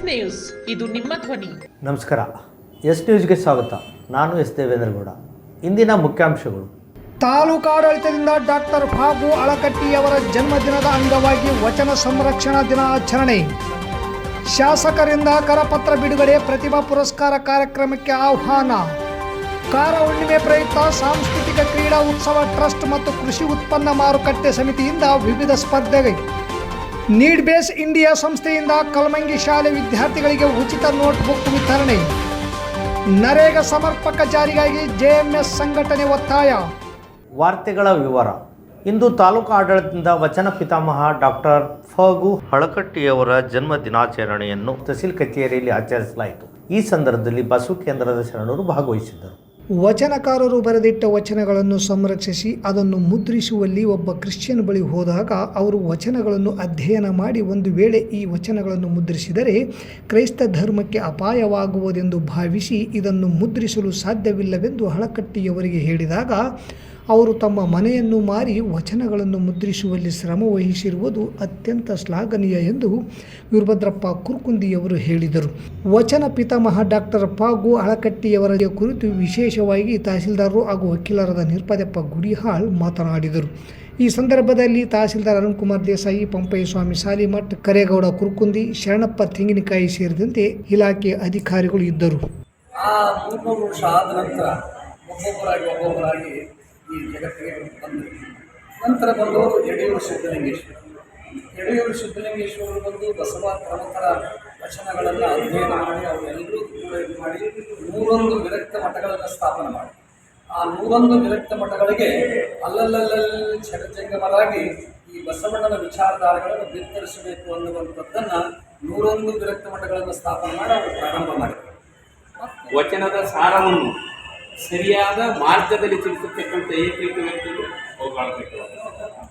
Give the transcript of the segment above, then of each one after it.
News, ಇದು ನಿಮ್ಮ ಧ್ವನಿ. ನಮಸ್ಕಾರ. ಎಸ್ ನ್ಯೂಸ್ಗೆ ಸ್ವಾಗತ. ನಾನು ಎಸ್ ದೇವೇಂದ್ರಗೌಡ. ಇಂದಿನ ಮುಖ್ಯಾಂಶಗಳು. ತಾಲೂಕಾಡಳಿತದಿಂದ ಡಾಕ್ಟರ್ ಫಾಗು ಅಳಕಟ್ಟಿಯವರ ಜನ್ಮದಿನದ ಅಂಗವಾಗಿ ವಚನ ಸಂರಕ್ಷಣಾ ದಿನಾಚರಣೆ. ಶಾಸಕರಿಂದ ಕರಪತ್ರ ಬಿಡುಗಡೆ, ಪ್ರತಿಭಾ ಪುರಸ್ಕಾರ ಕಾರ್ಯಕ್ರಮಕ್ಕೆ ಆಹ್ವಾನ. ಕಾರ ಹುಣ್ಣಿಮೆ ಪ್ರಯುಕ್ತ ಸಾಂಸ್ಕೃತಿಕ ಕ್ರೀಡಾ ಉತ್ಸವ ಟ್ರಸ್ಟ್ ಮತ್ತು ಕೃಷಿ ಉತ್ಪನ್ನ ಮಾರುಕಟ್ಟೆ ಸಮಿತಿಯಿಂದ ವಿವಿಧ ಸ್ಪರ್ಧೆಗೆ. ನೀಡ್ ಬೇಸ್ ಇಂಡಿಯಾ ಸಂಸ್ಥೆಯಿಂದ ಕಲ್ಮಂಗಿ ಶಾಲೆ ವಿದ್ಯಾರ್ಥಿಗಳಿಗೆ ಉಚಿತ ನೋಟ್ಬುಕ್ ವಿತರಣೆ. ನರೇಗಾ ಸಮರ್ಪಕ ಜಾರಿಗಾಗಿ ಜೆಎಂಎಸ್ ಸಂಘಟನೆ ಒತ್ತಾಯ. ವಾರ್ತೆಗಳ ವಿವರ. ಇಂದು ತಾಲೂಕು ಆಡಳಿತದಿಂದ ವಚನ ಪಿತಾಮಹ ಡಾಕ್ಟರ್ ಫಗು ಹಳಕಟ್ಟಿಯವರ ಜನ್ಮ ದಿನಾಚರಣೆಯನ್ನು ತಹಸೀಲ್ ಕಚೇರಿಯಲ್ಲಿ ಆಚರಿಸಲಾಯಿತು. ಈ ಸಂದರ್ಭದಲ್ಲಿ ಬಸವ ಕೇಂದ್ರದ ಶರಣರು ಭಾಗವಹಿಸಿದ್ದರು. ವಚನಕಾರರು ಬರೆದಿಟ್ಟ ವಚನಗಳನ್ನು ಸಂರಕ್ಷಿಸಿ ಅದನ್ನು ಮುದ್ರಿಸುವಲ್ಲಿ ಒಬ್ಬ ಕ್ರಿಶ್ಚಿಯನ್ ಬಳಿ ಹೋದಾಗ ಅವರು ವಚನಗಳನ್ನು ಅಧ್ಯಯನ ಮಾಡಿ ಒಂದು ವೇಳೆ ಈ ವಚನಗಳನ್ನು ಮುದ್ರಿಸಿದರೆ ಕ್ರೈಸ್ತ ಧರ್ಮಕ್ಕೆ ಅಪಾಯವಾಗುವುದೆಂದು ಭಾವಿಸಿ ಇದನ್ನು ಮುದ್ರಿಸಲು ಸಾಧ್ಯವಿಲ್ಲವೆಂದು ಹಳಕಟ್ಟಿಯವರಿಗೆ ಹೇಳಿದಾಗ ಅವರು ತಮ್ಮ ಮನೆಯನ್ನು ಮಾರಿ ವಚನಗಳನ್ನು ಮುದ್ರಿಸುವಲ್ಲಿ ಶ್ರಮ ವಹಿಸಿರುವುದು ಅತ್ಯಂತ ಶ್ಲಾಘನೀಯ ಎಂದು ವೀರಭದ್ರಪ್ಪ ಕುರ್ಕುಂದಿಯವರು ಹೇಳಿದರು. ವಚನ ಪಿತಾಮಹ ಡಾಕ್ಟರ್ ಫಾಗು ಅಳಕಟ್ಟಿಯವರ ಕುರಿತು ವಿಶೇಷವಾಗಿ ತಹಸೀಲ್ದಾರರು ಹಾಗೂ ವಕೀಲರಾದ ನಿರ್ಪದಪ್ಪ ಗುಡಿಹಾಳ್ ಮಾತನಾಡಿದರು. ಈ ಸಂದರ್ಭದಲ್ಲಿ ತಹಸೀಲ್ದಾರ್ ಅರುಣ್ ಕುಮಾರ್ ದೇಸಾಯಿ, ಪಂಪಯ್ಯ ಸ್ವಾಮಿ ಸಾಲಿಮಠ್, ಕರೇಗೌಡ ಕುರ್ಕುಂದಿ, ಶರಣಪ್ಪ ತೆಂಗಿನಕಾಯಿ ಸೇರಿದಂತೆ ಇಲಾಖೆ ಅಧಿಕಾರಿಗಳು ಇದ್ದರು. ಆ 300 ವರ್ಷ ಆದ ನಂತರ ಒಬ್ಬೊಬ್ಬರಾಗಿ ಈ ಜಗತ್ತಿಗೆ ಬಂದರು. ನಂತರ ಬಂದವರು ಯಡಿಯೂರು ಸಿದ್ದಲಿಂಗೇಶ್ವರರು ಬಂದು ಬಸವ ಪ್ರಮುಖರ ವಚನಗಳನ್ನು ಅಧ್ಯಯನ ಮಾಡಿ ಅವರೆಲ್ಲರೂ ಕೂಡ ಇದು ಮಾಡಿ 101 ವಿರಕ್ತ ಮಠಗಳನ್ನು ಸ್ಥಾಪನೆ ಮಾಡಿ ಆ 101 ವಿರಕ್ತ ಮಠಗಳಿಗೆ ಅಲ್ಲಲ್ಲಲ್ಲಿ ಜಗಜ್ಜಂಗಮರಾಗಿ ಈ ಬಸವಣ್ಣನ ವಿಚಾರಧಾರೆಗಳನ್ನು ಬಿತ್ತರಿಸಬೇಕು ಅನ್ನುವಂಥದ್ದನ್ನು 101 ವಿರಕ್ತ ಮಠಗಳನ್ನು ಸ್ಥಾಪನೆ ಮಾಡಿ ಅವರು ಪ್ರಾರಂಭ ಮಾಡಿದರು. ವಚನದ ಸಾರವನ್ನು ಸರಿಯಾದ ಮಾರ್ಗದಲ್ಲಿ ತಿಳಿಸತಕ್ಕಂಥ ಏಕೈಕ ವ್ಯಕ್ತಿಗಳು ಅವುಗಳಾಗಬೇಕು.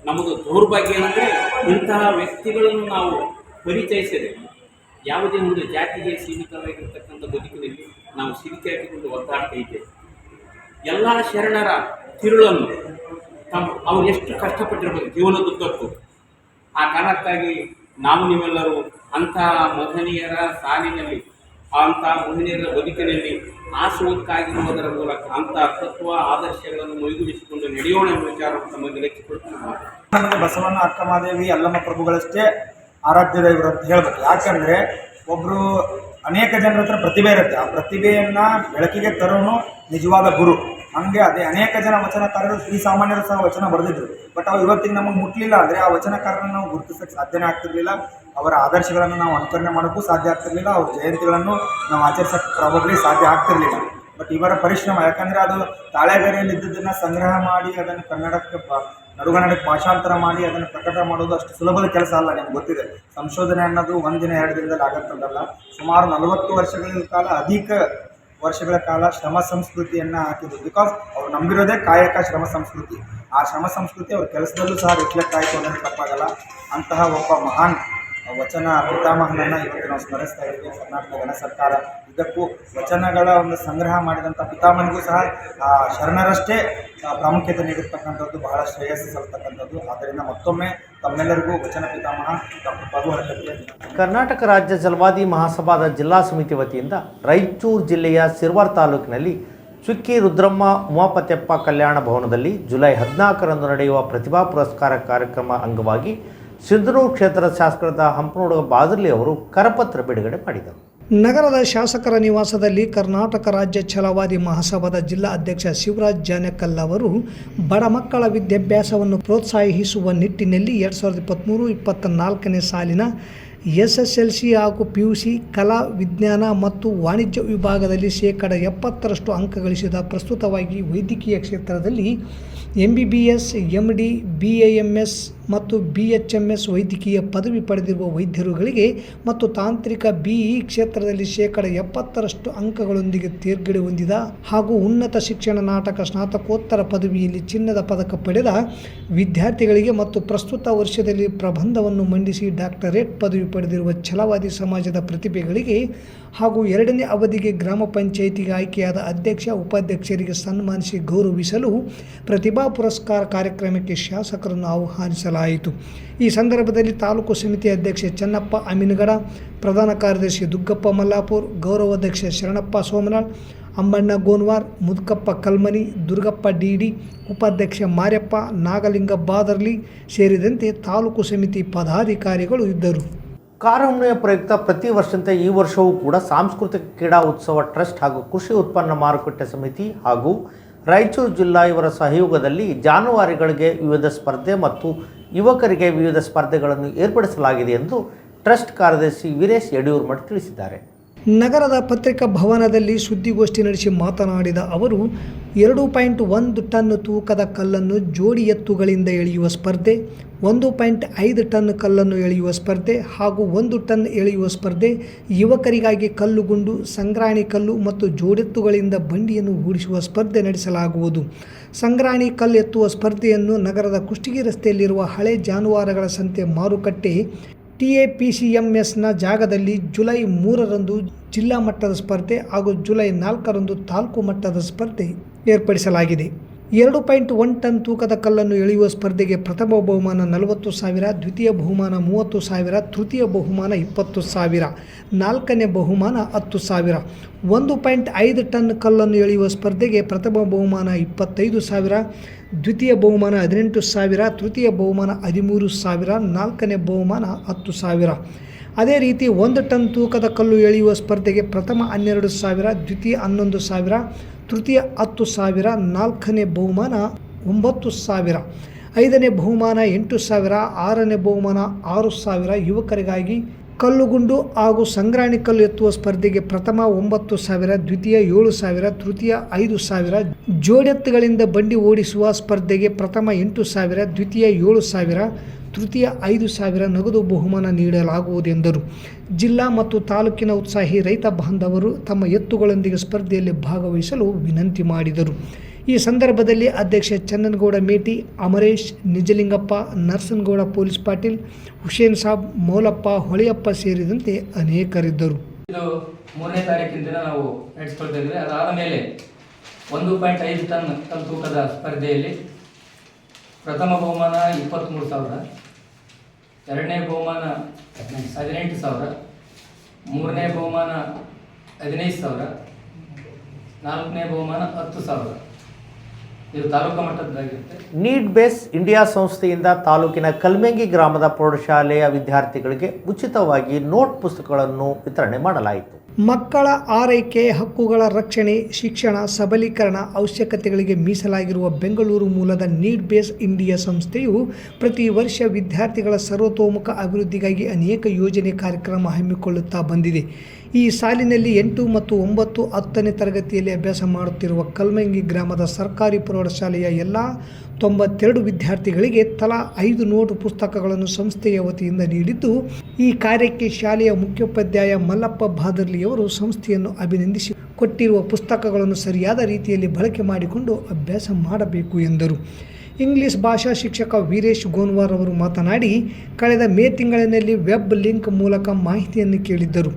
ನಮ್ಮದು ದೌರ್ಭಾಗ್ಯ ಏನಂದರೆ ಇಂತಹ ವ್ಯಕ್ತಿಗಳನ್ನು ನಾವು ಪರಿಚಯಿಸಿದೆ ಯಾವುದೇ ಒಂದು ಜಾತಿಗೆ ಸೀಮಿತವಾಗಿರ್ತಕ್ಕಂಥ ಬದುಕಿನಲ್ಲಿ ನಾವು ಸಿರಿಕೆ ಹಾಕಿಕೊಂಡು ಒದ್ದಾಡ್ತಾ ಇದ್ದೇವೆ. ಎಲ್ಲ ಶರಣರ ತಿರುಳನ್ನು ಅವ್ರು ಎಷ್ಟು ಕಷ್ಟಪಟ್ಟಿರ್ಬೋದು ಜೀವನದುದ್ದಕ್ಕೂ. ಆ ಕಾರಣಕ್ಕಾಗಿ ನಾವು ನೀವೆಲ್ಲರೂ ಅಂತಹ ಮಹನೀಯರ ಸಾಲಿನಲ್ಲಿ ಅಂಥ ಮಹನೀಯರ ಬದುಕಿನಲ್ಲಿ ಆಸುವಕ್ಕಾಗಿರುವುದರ ಮೂಲಕ ಅಂಥ ತತ್ವ ಆದರ್ಶಗಳನ್ನು ಮೈಗೂಡಿಸಿಕೊಂಡು ನಡೆಯೋಣ ಎಂಬ ವಿಚಾರವನ್ನು ತಮಗೆ ಲೆಕ್ಕಿಕೊಳ್ತೀವಿ. ನಮಗೆ ಬಸವಣ್ಣ, ಅಕ್ಕಮಹಾದೇವಿ, ಅಲ್ಲಮ್ಮ ಪ್ರಭುಗಳಷ್ಟೇ ಆರಾಧ್ಯ ದೇವರು ಅಂತ ಹೇಳ್ಬೇಕು. ಯಾಕಂದರೆ ಒಬ್ಬರು ಅನೇಕ ಜನರ ಹತ್ರ ಪ್ರತಿಭೆ ಇರುತ್ತೆ. ಆ ಪ್ರತಿಭೆಯನ್ನು ಬೆಳಕಿಗೆ ತರೋನು ನಿಜವಾದ ಗುರು. ಹಂಗೆ ಅದೇ ಅನೇಕ ಜನ ವಚನಕಾರರು, ಶ್ರೀಸಾಮಾನ್ಯರು ಸಹ ವಚನ ಬರೆದಿದ್ರು. ಬಟ್ ಅವ್ರು ಇವತ್ತಿಗೆ ನಮಗೆ ಮುಟ್ಲಿಲ್ಲ ಅಂದರೆ ಆ ವಚನಕಾರರನ್ನು ನಾವು ಗುರುತಿಸೋಕ್ಕೆ ಸಾಧ್ಯನೇ ಆಗ್ತಿರ್ಲಿಲ್ಲ. ಅವರ ಆದರ್ಶಗಳನ್ನು ನಾವು ಅನುಕರಣೆ ಮಾಡೋಕ್ಕೂ ಸಾಧ್ಯ ಆಗ್ತಿರ್ಲಿಲ್ಲ. ಅವ್ರ ಜಯಂತಿಗಳನ್ನು ನಾವು ಆಚರಿಸೋಕ್ಕೆ ಪ್ರಾಬಬ್ಲಿ ಸಾಧ್ಯ ಆಗ್ತಿರ್ಲಿಲ್ಲ. ಬಟ್ ಇವರ ಪರಿಶ್ರಮ, ಯಾಕಂದರೆ ಅದು ತಾಳೆಗರಿಯಲ್ಲಿ ಇದ್ದದನ್ನು ಸಂಗ್ರಹ ಮಾಡಿ ಅದನ್ನು ಕನ್ನಡಕ್ಕೆ ನಡುಗನ್ನಡಕ್ಕೆ ಭಾಷಾಂತರ ಮಾಡಿ ಅದನ್ನು ಪ್ರಕಟ ಮಾಡೋದು ಅಷ್ಟು ಸುಲಭದ ಕೆಲಸ ಅಲ್ಲ. ನಿಮ್ಗೆ ಗೊತ್ತಿದೆ, ಸಂಶೋಧನೆ ಅನ್ನೋದು ಒಂದಿನ 2 ದಿನದಲ್ಲಿ ಆಗತ್ತದಲ್ಲ. ಸುಮಾರು 40 ವರ್ಷಗಳ ಕಾಲ, ಅಧಿಕ ವರ್ಷಗಳ ಕಾಲ ಶ್ರಮ ಸಂಸ್ಕೃತಿಯನ್ನು ಹಾಕಿದ್ರು. ಬಿಕಾಸ್ ಅವ್ರು ನಂಬಿರೋದೇ ಕಾಯಕ ಶ್ರಮ ಸಂಸ್ಕೃತಿ. ಆ ಶ್ರಮ ಸಂಸ್ಕೃತಿ ಅವ್ರ ಕೆಲಸದಲ್ಲೂ ಸಹ ರಿಫ್ಲೆಕ್ಟ್ ಆಯಿತು ಅನ್ನೋದು ತಪ್ಪಾಗಲ್ಲ. ಅಂತಹ ಒಬ್ಬ ಮಹಾನ್ ವಚನ ಪಿತಾಮಹನನ್ನು ಇವತ್ತು ನಾವು ಸ್ಮರಿಸ್ತಾ ಇದ್ದೀವಿ. ಕರ್ನಾಟಕ ಜನ ಸರ್ಕಾರ ಇದಕ್ಕೂ ವಚನಗಳ ಒಂದು ಸಂಗ್ರಹ ಮಾಡಿದಂಥ ಪಿತಾಮಹನಿಗೂ ಸಹ ಶರಣರಷ್ಟೇ ಪ್ರಾಮುಖ್ಯತೆ ನೀಡಿರ್ತಕ್ಕಂಥದ್ದು ಬಹಳ ಶ್ರೇಯಸ್ಸು ಸಲ್ತಕ್ಕಂಥದ್ದು. ಆದ್ದರಿಂದ ಮತ್ತೊಮ್ಮೆ ತಮ್ಮೆಲ್ಲರಿಗೂ ವಚನ ಪಿತಾಮಹ ಡಾಕ್ಟರ್ ಫಗು ಅಳಕಟ್ಟಿ. ಕರ್ನಾಟಕ ರಾಜ್ಯ ಛಲವಾದಿ ಮಹಾಸಭಾದ ಜಿಲ್ಲಾ ಸಮಿತಿ ವತಿಯಿಂದ ರಾಯಚೂರು ಜಿಲ್ಲೆಯ ಸಿರ್ವಾರ್ ತಾಲೂಕಿನಲ್ಲಿ ಚುಕ್ಕಿ ರುದ್ರಮ್ಮ ಉಮಾಪತ್ಯಪ್ಪ ಕಲ್ಯಾಣ ಭವನದಲ್ಲಿ ಜುಲೈ 14ರಂದು ನಡೆಯುವ ಪ್ರತಿಭಾ ಪುರಸ್ಕಾರ ಕಾರ್ಯಕ್ರಮ ಅಂಗವಾಗಿ ಸಿಂಧನೂರು ಕ್ಷೇತ್ರದ ಶಾಸಕರಾದ ಹಂಪನೋಡ ಬಾದರ್ಲಿ ಅವರು ಕರಪತ್ರ ಬಿಡುಗಡೆ ಮಾಡಿದರು. ನಗರದ ಶಾಸಕರ ನಿವಾಸದಲ್ಲಿ ಕರ್ನಾಟಕ ರಾಜ್ಯ ಛಲವಾದಿ ಮಹಾಸಭಾದ ಜಿಲ್ಲಾ ಅಧ್ಯಕ್ಷ ಶಿವರಾಜ್ ಜಾನೆಕಲ್ ಅವರು ಬಡ ಮಕ್ಕಳ ವಿದ್ಯಾಭ್ಯಾಸವನ್ನು ಪ್ರೋತ್ಸಾಹಿಸುವ ನಿಟ್ಟಿನಲ್ಲಿ 2023-24ನೇ ಸಾಲಿನ SSLC ಹಾಗೂ PUC ಕಲಾ, ವಿಜ್ಞಾನ ಮತ್ತು ವಾಣಿಜ್ಯ ವಿಭಾಗದಲ್ಲಿ 70% ಅಂಕ ಗಳಿಸಿದ, ಪ್ರಸ್ತುತವಾಗಿ ವೈದ್ಯಕೀಯ ಕ್ಷೇತ್ರದಲ್ಲಿ MBBS, MD, BAMS ಮತ್ತು BHMS ವೈದ್ಯಕೀಯ ಪದವಿ ಪಡೆದಿರುವ ವೈದ್ಯರುಗಳಿಗೆ ಮತ್ತು ತಾಂತ್ರಿಕ BE ಕ್ಷೇತ್ರದಲ್ಲಿ 70% ಅಂಕಗಳೊಂದಿಗೆ ತೇರ್ಗಡೆ ಹೊಂದಿದ ಹಾಗೂ ಉನ್ನತ ಶಿಕ್ಷಣ ನಾಟಕ ಸ್ನಾತಕೋತ್ತರ ಪದವಿಯಲ್ಲಿ ಚಿನ್ನದ ಪದಕ ಪಡೆದ ವಿದ್ಯಾರ್ಥಿಗಳಿಗೆ ಮತ್ತು ಪ್ರಸ್ತುತ ವರ್ಷದಲ್ಲಿ ಪ್ರಬಂಧವನ್ನು ಮಂಡಿಸಿ ಡಾಕ್ಟರೇಟ್ ಪದವಿ ಪಡೆದಿರುವ ಛಲವಾದಿ ಸಮಾಜದ ಪ್ರತಿಭೆಗಳಿಗೆ ಹಾಗೂ 2ನೇ ಅವಧಿಗೆ ಗ್ರಾಮ ಪಂಚಾಯಿತಿಗೆ ಆಯ್ಕೆಯಾದ ಅಧ್ಯಕ್ಷ ಉಪಾಧ್ಯಕ್ಷರಿಗೆ ಸನ್ಮಾನಿಸಿ ಗೌರವಿಸಲು ಪ್ರತಿಭಾ ಪುರಸ್ಕಾರ ಕಾರ್ಯಕ್ರಮಕ್ಕೆ ಶಾಸಕರನ್ನು ಆಹ್ವಾನಿಸಲಾಯಿತು. ಈ ಸಂದರ್ಭದಲ್ಲಿ ತಾಲೂಕು ಸಮಿತಿ ಅಧ್ಯಕ್ಷ ಚೆನ್ನಪ್ಪ ಅಮೀನಗಡ, ಪ್ರಧಾನ ಕಾರ್ಯದರ್ಶಿ ದುಗ್ಗಪ್ಪ ಮಲ್ಲಾಪುರ್, ಗೌರವಾಧ್ಯಕ್ಷ ಶರಣಪ್ಪ ಸೋಮನಾಳ್, ಅಂಬಣ್ಣ ಗೋನ್ವಾರ್, ಮುದ್ಕಪ್ಪ ಕಲ್ಮನಿ, ದುರ್ಗಪ್ಪ ಡಿಡಿ, ಉಪಾಧ್ಯಕ್ಷ ಮಾರ್ಯಪ್ಪ, ನಾಗಲಿಂಗ ಬಾದರ್ಲಿ ಸೇರಿದಂತೆ ತಾಲೂಕು ಸಮಿತಿ ಪದಾಧಿಕಾರಿಗಳು ಇದ್ದರು. ಕಾರಹುಣ್ಣಿಮೆ ಪ್ರಯುಕ್ತ ಪ್ರತಿ ವರ್ಷದಂತೆ ಈ ವರ್ಷವೂ ಕೂಡ ಸಾಂಸ್ಕೃತಿಕ ಕ್ರೀಡಾ ಉತ್ಸವ ಟ್ರಸ್ಟ್ ಹಾಗೂ ಕೃಷಿ ಉತ್ಪನ್ನ ಮಾರುಕಟ್ಟೆ ಸಮಿತಿ ಹಾಗೂ ರಾಯಚೂರು ಜಿಲ್ಲಾ ಇವರ ಸಹಯೋಗದಲ್ಲಿ ಜಾನುವಾರುಗಳಿಗೆ ವಿವಿಧ ಸ್ಪರ್ಧೆ ಮತ್ತು ಯುವಕರಿಗೆ ವಿವಿಧ ಸ್ಪರ್ಧೆಗಳನ್ನು ಏರ್ಪಡಿಸಲಾಗಿದೆ ಎಂದು ಟ್ರಸ್ಟ್ ಕಾರ್ಯದರ್ಶಿ ವೀರೇಶ್ ಯಡಿಯೂರ್ಮಠ್ ತಿಳಿಸಿದ್ದಾರೆ. ನಗರದ ಪತ್ರಿಕಾ ಭವನದಲ್ಲಿ ಸುದ್ದಿಗೋಷ್ಠಿ ನಡೆಸಿ ಮಾತನಾಡಿದ ಅವರು 2.1 ಟನ್ ತೂಕದ ಕಲ್ಲನ್ನು ಜೋಡಿ ಎತ್ತುಗಳಿಂದ ಎಳೆಯುವ ಸ್ಪರ್ಧೆ, 1.5 ಟನ್ ಕಲ್ಲನ್ನು ಎಳೆಯುವ ಸ್ಪರ್ಧೆ ಹಾಗೂ 1 ಟನ್ ಎಳೆಯುವ ಸ್ಪರ್ಧೆ, ಯುವಕರಿಗಾಗಿ ಕಲ್ಲುಗುಂಡು, ಸಂಗ್ರಾಣಿ ಕಲ್ಲು ಮತ್ತು ಜೋಡೆತ್ತುಗಳಿಂದ ಬಂಡಿಯನ್ನು ಓಡಿಸುವ ಸ್ಪರ್ಧೆ ನಡೆಸಲಾಗುವುದು. ಸಂಗ್ರಾಣಿ ಕಲ್ಲು ಎತ್ತುವ ಸ್ಪರ್ಧೆಯನ್ನು ನಗರದ ಕುಷ್ಟಗಿ ರಸ್ತೆಯಲ್ಲಿರುವ ಹಳೆ ಜಾನುವಾರುಗಳ ಸಂತೆ ಮಾರುಕಟ್ಟೆ TAPCMSನ ಜಾಗದಲ್ಲಿ ಜುಲೈ 3ರಂದು ಜಿಲ್ಲಾ ಮಟ್ಟದ ಸ್ಪರ್ಧೆ ಹಾಗೂ ಜುಲೈ 4ರಂದು ತಾಲೂಕು ಮಟ್ಟದ ಸ್ಪರ್ಧೆ ಏರ್ಪಡಿಸಲಾಗಿದೆ. 2.1 ಟನ್ ತೂಕದ ಕಲ್ಲನ್ನು ಎಳೆಯುವ ಸ್ಪರ್ಧೆಗೆ ಪ್ರಥಮ ಬಹುಮಾನ 40,000, ದ್ವಿತೀಯ ಬಹುಮಾನ 30,000, ತೃತೀಯ ಬಹುಮಾನ 20,000, ನಾಲ್ಕನೇ ಬಹುಮಾನ 10,000. 1.5 ಟನ್ ಕಲ್ಲನ್ನು ಎಳೆಯುವ ಸ್ಪರ್ಧೆಗೆ ಪ್ರಥಮ ಬಹುಮಾನ 25,000, ದ್ವಿತೀಯ ಬಹುಮಾನ 18,000, ತೃತೀಯ ಬಹುಮಾನ 13,000, ನಾಲ್ಕನೇ ಬಹುಮಾನ 10,000. ಅದೇ ರೀತಿ 1 ಟನ್ ತೂಕದ ಕಲ್ಲು ಎಳೆಯುವ ಸ್ಪರ್ಧೆಗೆ ಪ್ರಥಮ 12,000, ದ್ವಿತೀಯ 11,000, ತೃತೀಯ 10,000, ನಾಲ್ಕನೇ ಬಹುಮಾನ 9,000, ಐದನೇ ಬಹುಮಾನ 8,000, ಆರನೇ ಬಹುಮಾನ 6,000. ಯುವಕರಿಗಾಗಿ ಕಲ್ಲುಗುಂಡು ಹಾಗೂ ಸಂಗ್ರಾಣಿ ಕಲ್ಲು ಎತ್ತುವ ಸ್ಪರ್ಧೆಗೆ ಪ್ರಥಮ 9,000, ದ್ವಿತೀಯ 7,000, ತೃತೀಯ 5,000. ಜೋಡೆತ್ತುಗಳಿಂದ ಬಂಡಿ ಓಡಿಸುವ ಸ್ಪರ್ಧೆಗೆ ಪ್ರಥಮ 8,000, ದ್ವಿತೀಯ 7,000, ತೃತೀಯ 5,000 ನಗದು ಬಹುಮಾನ ನೀಡಲಾಗುವುದೆಂದರು. ಜಿಲ್ಲಾ ಮತ್ತು ತಾಲೂಕಿನ ಉತ್ಸಾಹಿ ರೈತ ಬಾಂಧವರು ತಮ್ಮ ಎತ್ತುಗಳೊಂದಿಗೆ ಸ್ಪರ್ಧೆಯಲ್ಲಿ ಭಾಗವಹಿಸಲು ವಿನಂತಿ ಮಾಡಿದರು. ಈ ಸಂದರ್ಭದಲ್ಲಿ ಅಧ್ಯಕ್ಷ ಚನ್ನನಗೌಡ ಮೇಟಿ, ಅಮರೇಶ್, ನಿಜಲಿಂಗಪ್ಪ, ನರಸನಗೌಡ ಪೊಲೀಸ್ ಪಾಟೀಲ್, ಹುಸೇನ್ ಸಾಬ್, ಮೌಲಪ್ಪ, ಹೊಳೆಯಪ್ಪ ಸೇರಿದಂತೆ ಅನೇಕರಿದ್ದರು. ಇದು 3ನೇ ತಾರೀಕಿನ ದಿನ ನಾವು ನಡೆಸ್ಕೊಳ್ತಾ ಇದ್ದೀವಿ. ಅದಾದ ಮೇಲೆ 1.5 ಟನ್ ಕಲ್ಲು ತೂಕದ ಸ್ಪರ್ಧೆಯಲ್ಲಿ ಪ್ರಥಮ ಬಹುಮಾನ 23,000, ಎರಡನೇ ಬಹುಮಾನ 18,000, ಮೂರನೇ ಬಹುಮಾನ 15,000, ನಾಲ್ಕನೇ ಬಹುಮಾನ 10,000. ಇದು ತಾಲೂಕು ಮಟ್ಟದ್ದಾಗಿರುತ್ತೆ. ನೀಡ್ ಬೇಸ್ ಇಂಡಿಯಾ ಸಂಸ್ಥೆಯಿಂದ ತಾಲೂಕಿನ ಕಲ್ಮೆಂಗಿ ಗ್ರಾಮದ ಪ್ರೌಢಶಾಲೆಯ ವಿದ್ಯಾರ್ಥಿಗಳಿಗೆ ಉಚಿತವಾಗಿ ನೋಟ್ ಪುಸ್ತಕಗಳನ್ನು ವಿತರಣೆ ಮಾಡಲಾಯಿತು. ಮಕ್ಕಳ ಆರೈಕೆ, ಹಕ್ಕುಗಳ ರಕ್ಷಣೆ, ಶಿಕ್ಷಣ, ಸಬಲೀಕರಣ ಅವಶ್ಯಕತೆಗಳಿಗೆ ಮೀಸಲಾಗಿರುವ ಬೆಂಗಳೂರು ಮೂಲದ ನೀಡ್ ಬೇಸ್ ಇಂಡಿಯಾ ಸಂಸ್ಥೆಯು ಪ್ರತಿ ವರ್ಷ ವಿದ್ಯಾರ್ಥಿಗಳ ಸರ್ವತೋಮುಖ ಅಭಿವೃದ್ಧಿಗಾಗಿ ಅನೇಕ ಯೋಜನೆ ಕಾರ್ಯಕ್ರಮ ಹಮ್ಮಿಕೊಳ್ಳುತ್ತಾ ಬಂದಿದೆ. ಈ ಸಾಲಿನಲ್ಲಿ 8 ಮತ್ತು 9, 10ನೇ ತರಗತಿಯಲ್ಲಿ ಅಭ್ಯಾಸ ಮಾಡುತ್ತಿರುವ ಕಲ್ಮೆಂಗಿ ಗ್ರಾಮದ ಸರ್ಕಾರಿ ಪ್ರೌಢಶಾಲೆಯ ಎಲ್ಲ 92 ವಿದ್ಯಾರ್ಥಿಗಳಿಗೆ ತಲಾ 5 ನೋಟ್ ಪುಸ್ತಕಗಳನ್ನು ಸಂಸ್ಥೆಯ ವತಿಯಿಂದ ನೀಡಿದ್ದು, ಈ ಕಾರ್ಯಕ್ಕೆ ಶಾಲೆಯ ಮುಖ್ಯೋಪಾಧ್ಯಾಯ ಮಲ್ಲಪ್ಪ ಬಾದರ್ಲಿಯವರು ಸಂಸ್ಥೆಯನ್ನು ಅಭಿನಂದಿಸಿ ಕೊಟ್ಟಿರುವ ಪುಸ್ತಕಗಳನ್ನು ಸರಿಯಾದ ರೀತಿಯಲ್ಲಿ ಬಳಕೆ ಮಾಡಿಕೊಂಡು ಅಭ್ಯಾಸ ಮಾಡಬೇಕು ಎಂದರು. ಇಂಗ್ಲಿಷ್ ಭಾಷಾ ಶಿಕ್ಷಕ ವೀರೇಶ್ ಗೋನ್ವಾರ್ ಅವರು ಮಾತನಾಡಿ, ಕಳೆದ ಮೇ ತಿಂಗಳಿನಲ್ಲಿ ವೆಬ್ ಲಿಂಕ್ ಮೂಲಕ ಮಾಹಿತಿಯನ್ನು ಕೇಳಿದ್ದರು.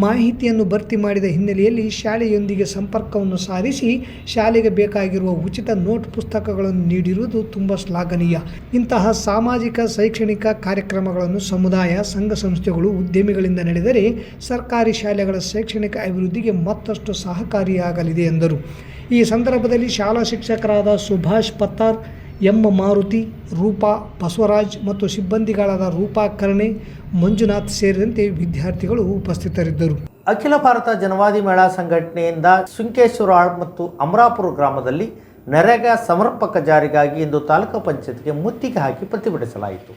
ಮಾಹಿತಿಯನ್ನು ಭರ್ತಿ ಮಾಡಿದ ಹಿನ್ನೆಲೆಯಲ್ಲಿ ಶಾಲೆಯೊಂದಿಗೆ ಸಂಪರ್ಕವನ್ನು ಸಾಧಿಸಿ ಶಾಲೆಗೆ ಬೇಕಾಗಿರುವ ಉಚಿತ ನೋಟ್ ಪುಸ್ತಕಗಳನ್ನು ನೀಡಿರುವುದು ತುಂಬ ಶ್ಲಾಘನೀಯ. ಇಂತಹ ಸಾಮಾಜಿಕ ಶೈಕ್ಷಣಿಕ ಕಾರ್ಯಕ್ರಮಗಳನ್ನು ಸಮುದಾಯ, ಸಂಘ ಸಂಸ್ಥೆಗಳು, ಉದ್ಯಮಿಗಳಿಂದ ನಡೆದರೆ ಸರ್ಕಾರಿ ಶಾಲೆಗಳ ಶೈಕ್ಷಣಿಕ ಅಭಿವೃದ್ಧಿಗೆ ಮತ್ತಷ್ಟು ಸಹಕಾರಿಯಾಗಲಿದೆ ಎಂದರು. ಈ ಸಂದರ್ಭದಲ್ಲಿ ಶಾಲಾ ಶಿಕ್ಷಕರಾದ ಸುಭಾಷ್ ಪತ್ತಾರ್, ಎಂ ಮಾರುತಿ, ರೂಪಾ, ಬಸವರಾಜ್ ಮತ್ತು ಸಿಬ್ಬಂದಿಗಳಾದ ರೂಪಾ ಕರ್ಣೆ, ಮಂಜುನಾಥ್ ಸೇರಿದಂತೆ ವಿದ್ಯಾರ್ಥಿಗಳು ಉಪಸ್ಥಿತರಿದ್ದರು. ಅಖಿಲ ಭಾರತ ಜನವಾದಿ ಮೇಳ ಸಂಘಟನೆಯಿಂದ ಸುಂಕೇಶ್ವರ ಮತ್ತು ಅಮರಾಪುರ ಗ್ರಾಮದಲ್ಲಿ ನರೇಗಾ ಸಮರ್ಪಕ ಜಾರಿಗಾಗಿ ಇಂದು ತಾಲೂಕು ಪಂಚಾಯತ್ಗೆ ಮುತ್ತಿಗೆ ಹಾಕಿ ಪ್ರತಿಭಟಿಸಲಾಯಿತು.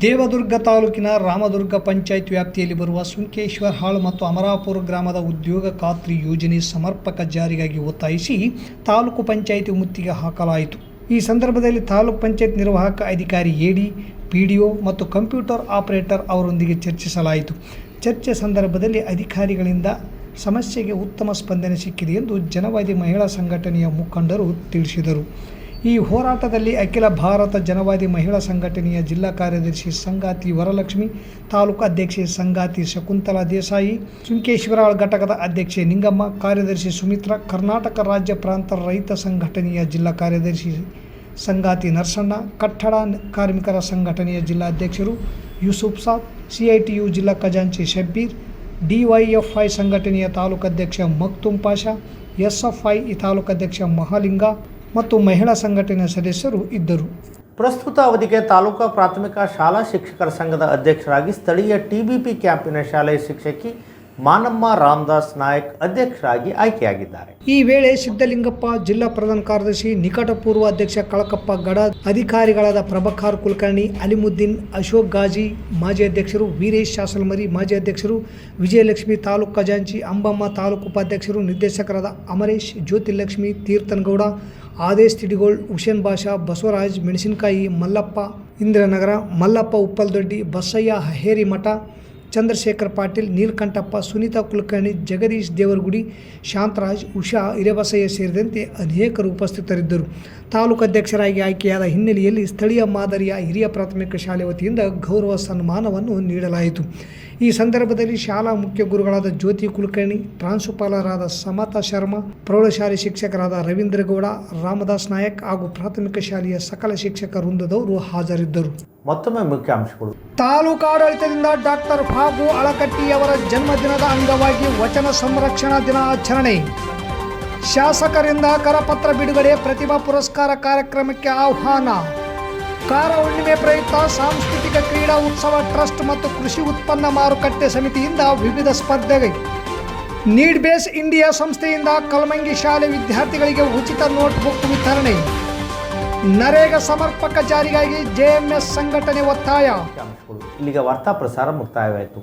ದೇವದುರ್ಗ ತಾಲೂಕಿನ ರಾಮದುರ್ಗ ಪಂಚಾಯತ್ ವ್ಯಾಪ್ತಿಯಲ್ಲಿ ಬರುವ ಸುಂಕೇಶ್ವರ ಹಾಳು ಮತ್ತು ಅಮರಾಪುರ ಗ್ರಾಮದ ಉದ್ಯೋಗ ಖಾತ್ರಿ ಯೋಜನೆ ಸಮರ್ಪಕ ಜಾರಿಗಾಗಿ ಒತ್ತಾಯಿಸಿ ತಾಲೂಕು ಪಂಚಾಯತ್ ಮುತ್ತಿಗೆ ಹಾಕಲಾಯಿತು. ಈ ಸಂದರ್ಭದಲ್ಲಿ ತಾಲೂಕು ಪಂಚಾಯತ್ ನಿರ್ವಾಹಕ ಅಧಿಕಾರಿ ಎಡಿ, PDO ಮತ್ತು ಕಂಪ್ಯೂಟರ್ ಆಪರೇಟರ್ ಅವರೊಂದಿಗೆ ಚರ್ಚಿಸಲಾಯಿತು. ಚರ್ಚೆ ಸಂದರ್ಭದಲ್ಲಿ ಅಧಿಕಾರಿಗಳಿಂದ ಸಮಸ್ಯೆಗೆ ಉತ್ತಮ ಸ್ಪಂದನೆ ಸಿಕ್ಕಿದೆ ಎಂದು ಜನವಾದಿ ಮಹಿಳಾ ಸಂಘಟನೆಯ ಮುಖಂಡರು ತಿಳಿಸಿದರು. ಈ ಹೋರಾಟದಲ್ಲಿ ಅಖಿಲ ಭಾರತ ಜನವಾದಿ ಮಹಿಳಾ ಸಂಘಟನೆಯ ಜಿಲ್ಲಾ ಕಾರ್ಯದರ್ಶಿ ಸಂಗಾತಿ ವರಲಕ್ಷ್ಮಿ, ತಾಲೂಕು ಅಧ್ಯಕ್ಷೆ ಸಂಗಾತಿ ಶಕುಂತಲಾ ದೇಸಾಯಿ, ಸುಂಕೇಶ್ವರ ಘಟಕದ ಅಧ್ಯಕ್ಷೆ ನಿಂಗಮ್ಮ, ಕಾರ್ಯದರ್ಶಿ ಸುಮಿತ್ರಾ, ಕರ್ನಾಟಕ ರಾಜ್ಯ ಪ್ರಾಂತ ರೈತ ಸಂಘಟನೆಯ ಜಿಲ್ಲಾ ಕಾರ್ಯದರ್ಶಿ ಸಂಗಾತಿ ನರಸಣ್ಣ, ಕಟ್ಟಡ ಕಾರ್ಮಿಕರ ಸಂಘಟನೆಯ ಜಿಲ್ಲಾಧ್ಯಕ್ಷರು ಯೂಸುಫ್ ಸಾಬ್, CITU ಜಿಲ್ಲಾ ಖಜಾಂಚಿ ಶಬ್ಬೀರ್, DYFI ಸಂಘಟನೆಯ ತಾಲೂಕಾಧ್ಯಕ್ಷ ಮಕ್ತುಮ್ ಪಾಷಾ, SFI ತಾಲೂಕಾಧ್ಯಕ್ಷ ಮಹಾಲಿಂಗ ಮತ್ತು ಮಹಿಳಾ ಸಂಘಟನೆಯ ಸದಸ್ಯರು ಇದ್ದರು. ಪ್ರಸ್ತುತ ಅವಧಿಗೆ ತಾಲೂಕಾ ಪ್ರಾಥಮಿಕ ಶಾಲಾ ಶಿಕ್ಷಕರ ಸಂಘದ ಅಧ್ಯಕ್ಷರಾಗಿ ಸ್ಥಳೀಯ TBP ಕ್ಯಾಂಪಿನ ಶಾಲೆಯ ಶಿಕ್ಷಕಿ ಮಾನಮ್ಮ ರಾಮದಾಸ್ ನಾಯಕ್ ಅಧ್ಯಕ್ಷರಾಗಿ ಆಯ್ಕೆಯಾಗಿದ್ದಾರೆ. ಈ ವೇಳೆ ಸಿದ್ದಲಿಂಗಪ್ಪ, ಜಿಲ್ಲಾ ಪ್ರಧಾನ ಕಾರ್ಯದರ್ಶಿ, ನಿಕಟಪೂರ್ವ ಅಧ್ಯಕ್ಷ ಕಳಕಪ್ಪ ಗಡ, ಅಧಿಕಾರಿಗಳಾದ ಪ್ರಭಾಕರ್ ಕುಲಕರ್ಣಿ, ಅಲಿಮುದ್ದೀನ್, ಅಶೋಕ್ ಗಾಜಿ ಮಾಜಿ ಅಧ್ಯಕ್ಷರು, ವೀರೇಶ್ ಶಾಸಲಮರಿ ಮಾಜಿ ಅಧ್ಯಕ್ಷರು, ವಿಜಯಲಕ್ಷ್ಮಿ ತಾಲೂಕು ಖಜಾಂಚಿ, ಅಂಬಮ್ಮ ತಾಲೂಕು ಉಪಾಧ್ಯಕ್ಷರು, ನಿರ್ದೇಶಕರಾದ ಅಮರೇಶ್, ಜ್ಯೋತಿಲಕ್ಷ್ಮಿ, ತೀರ್ಥನಗೌಡ, ಆದೇಶ್ ತಿಡಿಗೋಳ್, ಹುಸೇನ್ ಬಾಷಾ, ಬಸವರಾಜ್ ಮೆಣಸಿನಕಾಯಿ, ಮಲ್ಲಪ್ಪ ಇಂದ್ರನಗರ, ಮಲ್ಲಪ್ಪ ಉಪ್ಪಲ್ದೊಡ್ಡಿ, ಬಸಯ್ಯ ಹೇರಿಮಠ, ಚಂದ್ರಶೇಖರ್ ಪಾಟೀಲ್, ನೀಲಕಂಠಪ್ಪ, ಸುನೀತಾ ಕುಲಕರ್ಣಿ, ಜಗದೀಶ್ ದೇವರಗುಡಿ, ಶಾಂತರಾಜ್, ಉಷಾ ಹಿರೇಬಸಯ್ಯ ಸೇರಿದಂತೆ ಅನೇಕರು ಉಪಸ್ಥಿತರಿದ್ದರು. ತಾಲೂಕು ಅಧ್ಯಕ್ಷರಾಗಿ ಆಯ್ಕೆಯಾದ ಹಿನ್ನೆಲೆಯಲ್ಲಿ ಸ್ಥಳೀಯ ಮಾದರಿಯ ಹಿರಿಯ ಪ್ರಾಥಮಿಕ ಶಾಲೆ ವತಿಯಿಂದ ಗೌರವ ಸನ್ಮಾನವನ್ನು ನೀಡಲಾಯಿತು. ಈ ಸಂದರ್ಭದಲ್ಲಿ ಶಾಲಾ ಮುಖ್ಯ ಗುರುಗಳಾದ ಜ್ಯೋತಿ ಕುಲಕರ್ಣಿ, ಪ್ರಾಂಶುಪಾಲರಾದ ಸಮತಾ ಶರ್ಮಾ, ಪ್ರೌಢಶಾಲೆ ಶಿಕ್ಷಕರಾದ ರವೀಂದ್ರಗೌಡ, ರಾಮದಾಸ್ ನಾಯಕ್ ಹಾಗೂ ಪ್ರಾಥಮಿಕ ಶಾಲೆಯ ಸಕಲ ಶಿಕ್ಷಕ ವೃಂದದವರು ಹಾಜರಿದ್ದರು. ಮತ್ತೊಮ್ಮೆ ಮುಖ್ಯಾಂಶಗಳು. ತಾಲೂಕಾಡಳಿತದಿಂದ ಡಾಕ್ಟರ್ ಫಾಗು ಅಳಕಟ್ಟಿಯವರ ಜನ್ಮದಿನದ ಅಂಗವಾಗಿ ವಚನ ಸಂರಕ್ಷಣಾ ದಿನಾಚರಣೆ. ಶಾಸಕರಿಂದ ಕರಪತ್ರ ಬಿಡುಗಡೆ, ಪ್ರತಿಭಾ ಪುರಸ್ಕಾರ ಕಾರ್ಯಕ್ರಮಕ್ಕೆ ಆಹ್ವಾನ. ಕಾರ ಹುಣ್ಣಿಮೆ ಪ್ರಯುಕ್ತ ಸಾಂಸ್ಕೃತಿಕ ಕ್ರೀಡಾ ಉತ್ಸವ ಟ್ರಸ್ಟ್ ಮತ್ತು ಕೃಷಿ ಉತ್ಪನ್ನ ಮಾರುಕಟ್ಟೆ ಸಮಿತಿಯಿಂದ ವಿವಿಧ ಸ್ಪರ್ಧೆಗೆ. ನೀಡ್ ಬೇಸ್ ಇಂಡಿಯಾ ಸಂಸ್ಥೆಯಿಂದ ಕಲಮಂಗಿ ಶಾಲೆ ವಿದ್ಯಾರ್ಥಿಗಳಿಗೆ ಉಚಿತ ನೋಟ್ಬುಕ್ ವಿತರಣೆ. ನರೇಗಾ ಸಮರ್ಪಕ ಜಾರಿಗಾಗಿ JMS ಸಂಘಟನೆ ಒತ್ತಾಯ. ಇಲ್ಲಿಗೆ ವಾರ್ತಾ ಪ್ರಸಾರ ಮುಕ್ತಾಯವಾಯಿತು.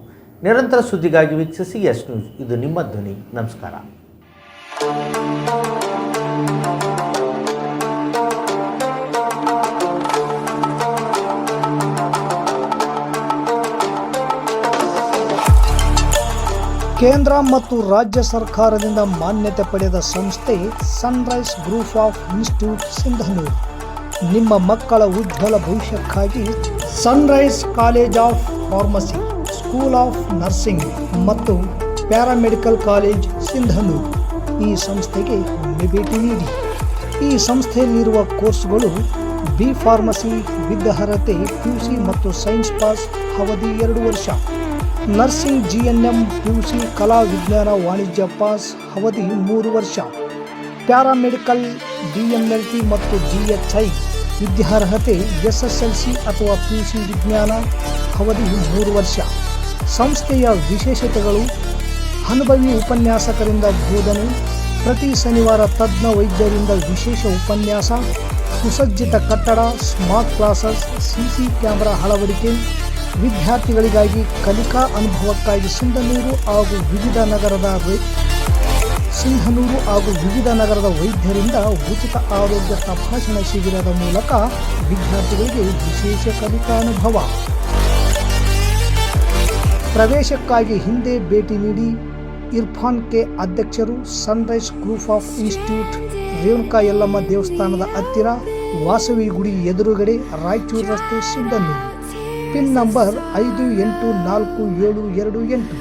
ನಿರಂತರ ಸುದ್ದಿಗಾಗಿ ವೀಕ್ಷಿಸಿ ಎಸ್ ನ್ಯೂಸ್. ಇದು ನಿಮ್ಮ ಧ್ವನಿ. ನಮಸ್ಕಾರ. ಕೇಂದ್ರ ಮತ್ತು ರಾಜ್ಯ ಸರ್ಕಾರದಿಂದ ಮಾನ್ಯತೆ ಪಡೆದ ಸಂಸ್ಥೆ sunrise group of institute Sindhanur. ನಿಮ್ಮ ಮಕ್ಕಳ ಉಜ್ವಲ ಭವಿಷ್ಯಕ್ಕಾಗಿ Sunrise college of pharmacy, school of nursing ಮತ್ತು ಪ್ಯಾರಾಮೆಡಿಕಲ್ ಕಾಲೇಜ್ ಸಿಂಧನೂರು ಈ ಸಂಸ್ಥೆಗೆ ಒಮ್ಮೆ ಭೇಟಿ ನೀಡಿ. ಈ ಸಂಸ್ಥೆಯಲ್ಲಿರುವ ಕೋರ್ಸ್ಗಳು B ಫಾರ್ಮಸಿ ವಿದ್ಯಾರ್ಹತೆ PUC ಮತ್ತು ಸೈನ್ಸ್ ಪಾಸ್ ಅವಧಿ 2 ವರ್ಷ, ನರ್ಸಿಂಗ್ GNM PUC ಕಲಾ ವಿಜ್ಞಾನ ವಾಣಿಜ್ಯ ಪಾಸ್ ಅವಧಿ 3 ವರ್ಷ, ಪ್ಯಾರಾಮೆಡಿಕಲ್ DMLT ಮತ್ತು DHI ವಿದ್ಯಾರ್ಹತೆ SSLC ಅಥವಾ PUC ವಿಜ್ಞಾನ ಅವಧಿ 3 ವರ್ಷ. ಸಂಸ್ಥೆಯ ವಿಶೇಷತೆಗಳು: ಅನುಭವಿ ಉಪನ್ಯಾಸಕರಿಂದ ಬೋಧನೆ, ಪ್ರತಿ ಶನಿವಾರ ತಜ್ಞ ವೈದ್ಯರಿಂದ ವಿಶೇಷ ಉಪನ್ಯಾಸ, ಸುಸಜ್ಜಿತ ಕಟ್ಟಡ, ಸ್ಮಾರ್ಟ್ ಕ್ಲಾಸಸ್, CC ಕ್ಯಾಮೆರಾ ಅಳವಡಿಕೆ, ವಿದ್ಯಾರ್ಥಿಗಳಿಗಾಗಿ ಕಲಿಕಾ ಅನುಭವಕ್ಕಾಗಿ ಸಿಂಧನೂರು ಹಾಗೂ ವಿವಿಧ ನಗರದ ವೈದ್ಯರಿಂದ ಉಚಿತ ಆರೋಗ್ಯ ತಪಾಸಣಾ ಶಿಬಿರದ ಮೂಲಕ ವಿದ್ಯಾರ್ಥಿಗಳಿಗೆ ವಿಶೇಷ ಕಲಿಕಾ ಅನುಭವ. ಪ್ರವೇಶಕ್ಕಾಗಿ ಹಿಂದೆ ಭೇಟಿ ನೀಡಿ. ಇರ್ಫಾನ್ ಕೆ ಅಧ್ಯಕ್ಷರು, Sunrise group of institute, Renuka Yellamma ದೇವಸ್ಥಾನದ ಹತ್ತಿರ, ವಾಸವಿ ಗುಡಿ ಎದುರುಗಡೆ, ರಾಯಚೂರು ರಸ್ತೆ, ಸಿಂಧನೂರು. Pin number 514728.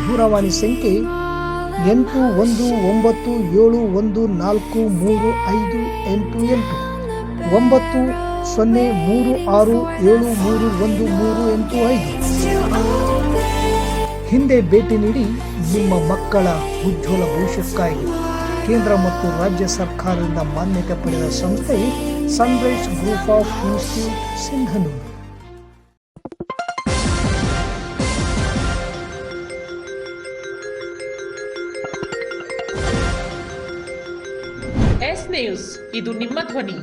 ದೂರವಾಣಿ ಸಂಖ್ಯೆ 8197143588 9036731385. ಹಿಂದೆ ಭೇಟಿ ನೀಡಿ. ನಿಮ್ಮ ಮಕ್ಕಳ ಉಜ್ವಲ ಭವಿಷ್ಯಕ್ಕಾಗಿ ಕೇಂದ್ರ ಮತ್ತು ರಾಜ್ಯ ಸರ್ಕಾರದಿಂದ ಮಾನ್ಯತೆ ಪಡೆದ ಸಂಸ್ಥೆ sunrise group of institute Sindhanur. S news. ಇದು ನಿಮ್ಮ ಧ್ವನಿ.